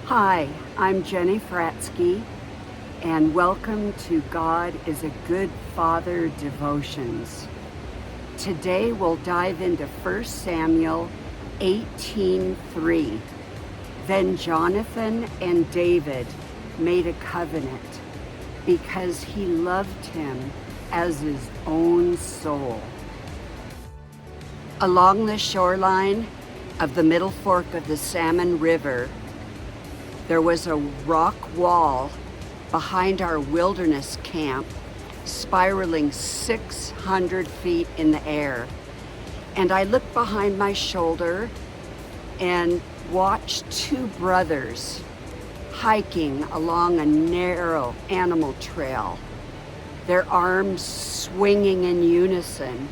Hi, I'm Jenny Fratzke, and welcome to God is a Good Father Devotions. Today we'll dive into 1 Samuel 18:3. Then Jonathan and David made a covenant because he loved him as his own soul. Along the shoreline of the middle fork of the Salmon River, there was a rock wall behind our wilderness camp, spiraling 600 feet in the air. And I looked behind my shoulder and watched two brothers hiking along a narrow animal trail, their arms swinging in unison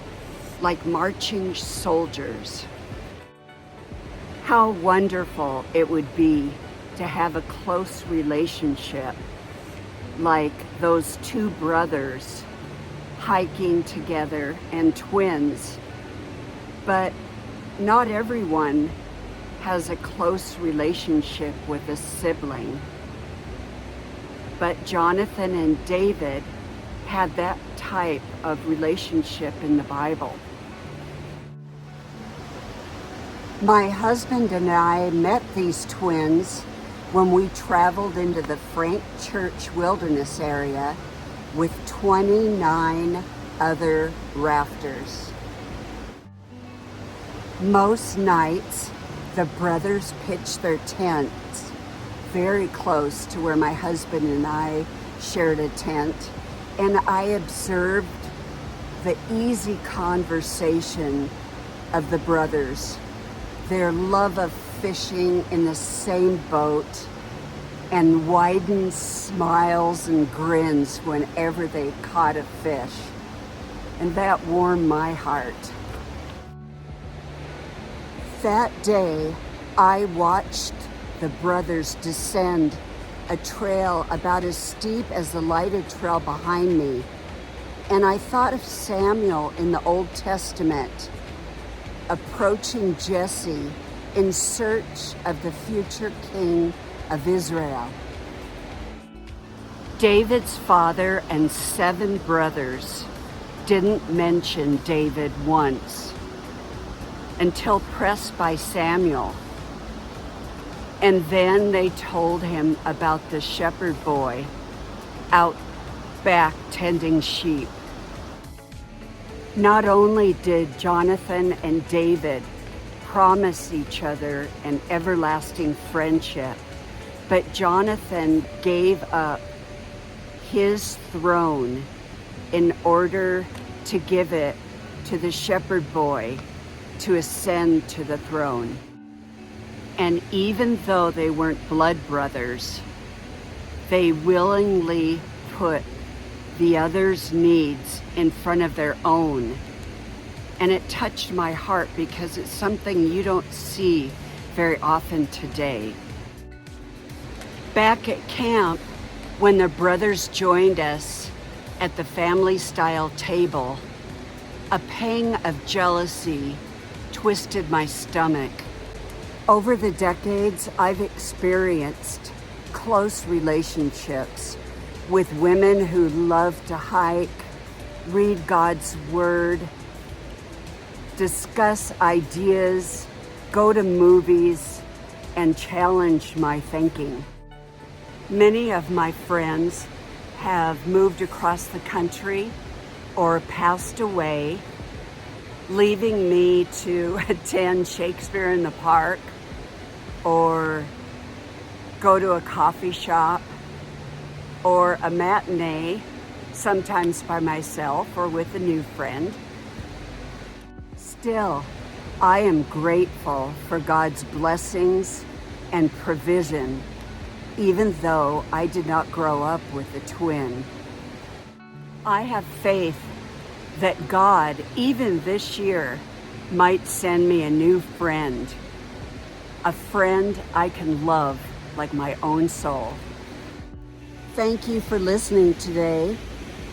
like marching soldiers. How wonderful it would be to have a close relationship like those two brothers hiking together and twins. But not everyone has a close relationship with a sibling. But Jonathan and David had that type of relationship in the Bible. My husband and I met these twins when we traveled into the Frank Church Wilderness area with 29 other rafters. Most nights, the brothers pitched their tents very close to where my husband and I shared a tent, and I observed the easy conversation of the brothers, their love of fishing in the same boat, and widened smiles and grins whenever they caught a fish. And that warmed my heart. That day, I watched the brothers descend a trail about as steep as the lighted trail behind me. And I thought of Samuel in the Old Testament approaching Jesse in search of the future king of Israel. David's father and 7 brothers didn't mention David once until pressed by Samuel. And then they told him about the shepherd boy out back tending sheep. Not only did Jonathan and David promise each other an everlasting friendship, but Jonathan gave up his throne in order to give it to the shepherd boy to ascend to the throne. And even though they weren't blood brothers, they willingly put the other's needs in front of their own. And it touched my heart because it's something you don't see very often today. Back at camp, when the brothers joined us at the family-style table, a pang of jealousy twisted my stomach. Over the decades, I've experienced close relationships with women who love to hike, read God's Word, discuss ideas, go to movies, and challenge my thinking. Many of my friends have moved across the country or passed away, leaving me to attend Shakespeare in the Park or go to a coffee shop or a matinee, sometimes by myself or with a new friend. Still, I am grateful for God's blessings and provision, even though I did not grow up with a twin. I have faith that God, even this year, might send me a new friend, a friend I can love like my own soul. Thank you for listening today,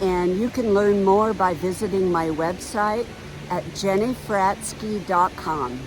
and you can learn more by visiting my website at jennyfratzke.com.